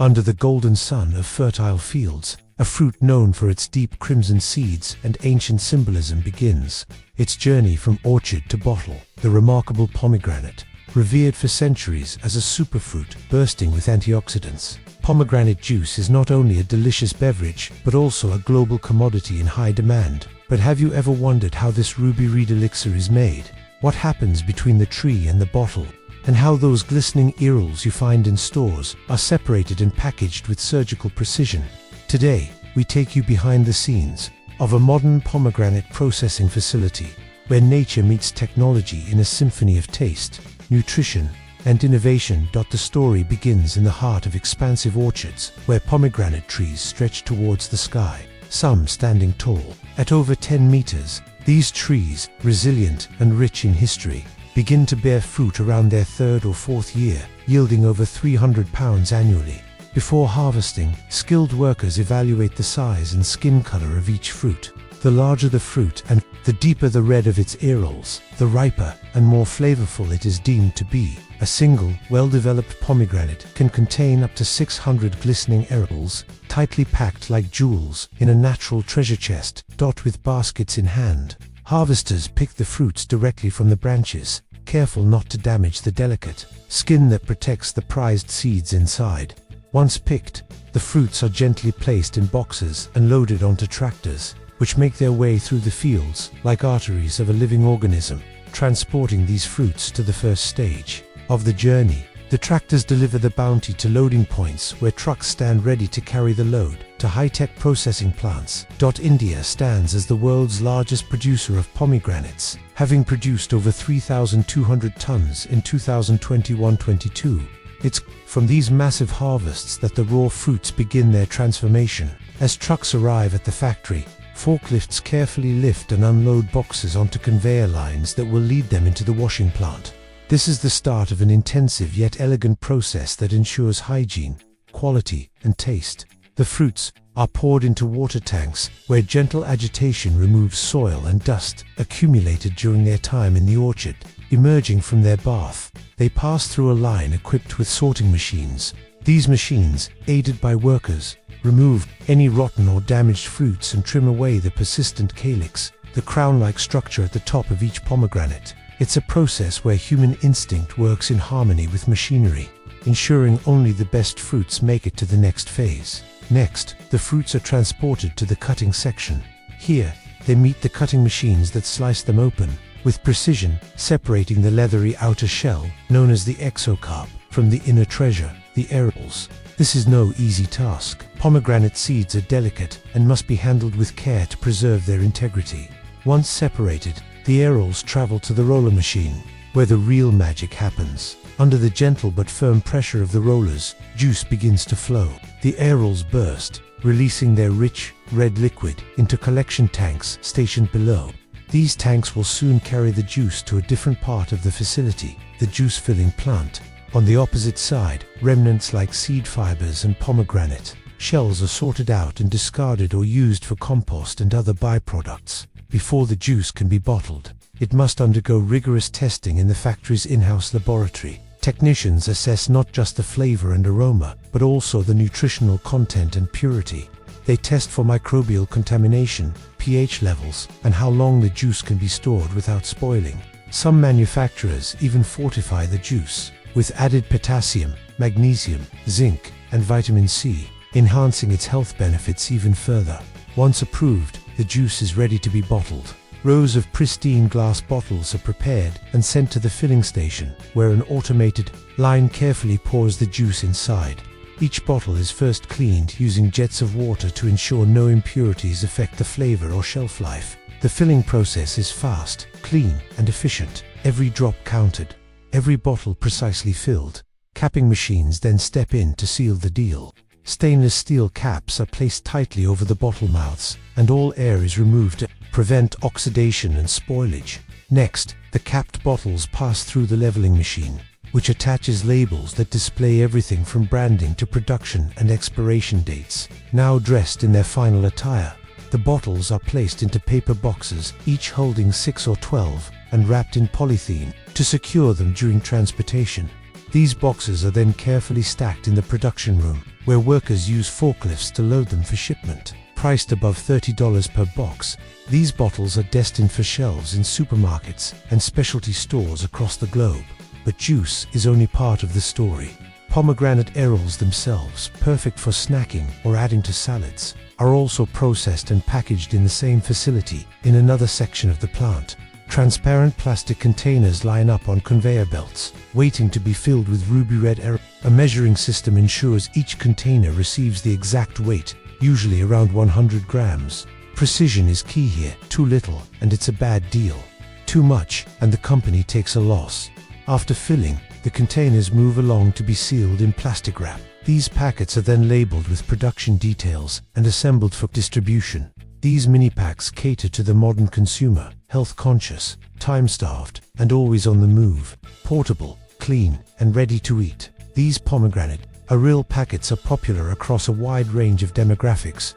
Under the golden sun of fertile fields, a fruit known for its deep crimson seeds and ancient symbolism begins its journey from orchard to bottle. The remarkable pomegranate, revered for centuries as a superfruit bursting with antioxidants. Pomegranate juice is not only a delicious beverage, but also a global commodity in high demand. But have you ever wondered how this ruby red elixir is made? What happens between the tree and the bottle? And how those glistening earls you find in stores are separated and packaged with surgical precision? Today, we take you behind the scenes of a modern pomegranate processing facility, where nature meets technology in a symphony of taste, nutrition, and innovation. The story begins in the heart of expansive orchards, where pomegranate trees stretch towards the sky, some standing tall. At over 10 meters, these trees, resilient and rich in history, begin to bear fruit around their third or fourth year, yielding over 300 pounds annually. Before harvesting, skilled workers evaluate the size and skin color of each fruit. The larger the fruit and the deeper the red of its earls, the riper and more flavorful it is deemed to be. A single, well-developed pomegranate can contain up to 600 glistening earls, tightly packed like jewels in a natural treasure chest. With baskets in hand, harvesters pick the fruits directly from the branches, careful not to damage the delicate skin that protects the prized seeds inside. Once picked, the fruits are gently placed in boxes and loaded onto tractors, which make their way through the fields like arteries of a living organism, transporting these fruits to the first stage of the journey. The tractors deliver the bounty to loading points where trucks stand ready to carry the load to high-tech processing plants. India stands as the world's largest producer of pomegranates, having produced over 3,200 tons in 2021-22. It's from these massive harvests that the raw fruits begin their transformation. As trucks arrive at the factory, forklifts carefully lift and unload boxes onto conveyor lines that will lead them into the washing plant. This is the start of an intensive yet elegant process that ensures hygiene, quality, and taste. The fruits are poured into water tanks, where gentle agitation removes soil and dust accumulated during their time in the orchard. Emerging from their bath, they pass through a line equipped with sorting machines. These machines, aided by workers, remove any rotten or damaged fruits and trim away the persistent calyx, the crown-like structure at the top of each pomegranate. It's a process where human instinct works in harmony with machinery, ensuring only the best fruits make it to the next phase. Next, the fruits are transported to the cutting section. Here, they meet the cutting machines that slice them open with precision, separating the leathery outer shell, known as the exocarp, from the inner treasure, the earls. This is no easy task. Pomegranate seeds are delicate and must be handled with care to preserve their integrity. Once separated, the earls travel to the roller machine, where the real magic happens. Under the gentle but firm pressure of the rollers, juice begins to flow. The earls burst, releasing their rich, red liquid into collection tanks stationed below. These tanks will soon carry the juice to a different part of the facility, the juice-filling plant. On the opposite side, remnants like seed fibers and pomegranate shells are sorted out and discarded or used for compost and other byproducts. Before the juice can be bottled, it must undergo rigorous testing in the factory's in-house laboratory. Technicians assess not just the flavor and aroma, but also the nutritional content and purity. They test for microbial contamination, pH levels, and how long the juice can be stored without spoiling. Some manufacturers even fortify the juice with added potassium, magnesium, zinc, and vitamin C, enhancing its health benefits even further. Once approved, the juice is ready to be bottled. Rows of pristine glass bottles are prepared and sent to the filling station, where an automated line carefully pours the juice inside. Each bottle is first cleaned using jets of water to ensure no impurities affect the flavor or shelf life. The filling process is fast, clean, and efficient. Every drop counted, every bottle precisely filled. Capping machines then step in to seal the deal. Stainless steel caps are placed tightly over the bottle mouths, and all air is removed to prevent oxidation and spoilage. Next, the capped bottles pass through the leveling machine, which attaches labels that display everything from branding to production and expiration dates. Now dressed in their final attire, the bottles are placed into paper boxes, each holding 6 or 12, and wrapped in polythene to secure them during transportation. These boxes are then carefully stacked in the production room, where workers use forklifts to load them for shipment. Priced above $30 per box, these bottles are destined for shelves in supermarkets and specialty stores across the globe. But juice is only part of the story. Pomegranate arils themselves, perfect for snacking or adding to salads, are also processed and packaged in the same facility in another section of the plant. Transparent plastic containers line up on conveyor belts, waiting to be filled with ruby red aril. A measuring system ensures each container receives the exact weight, usually around 100 grams. Precision is key here. Too little, and it's a bad deal. Too much, and the company takes a loss. After filling, the containers move along to be sealed in plastic wrap. These packets are then labeled with production details and assembled for distribution. These mini packs cater to the modern consumer, health-conscious, time-starved, and always on the move. Portable, clean, and ready to eat. These pomegranate aril packets are popular across a wide range of demographics,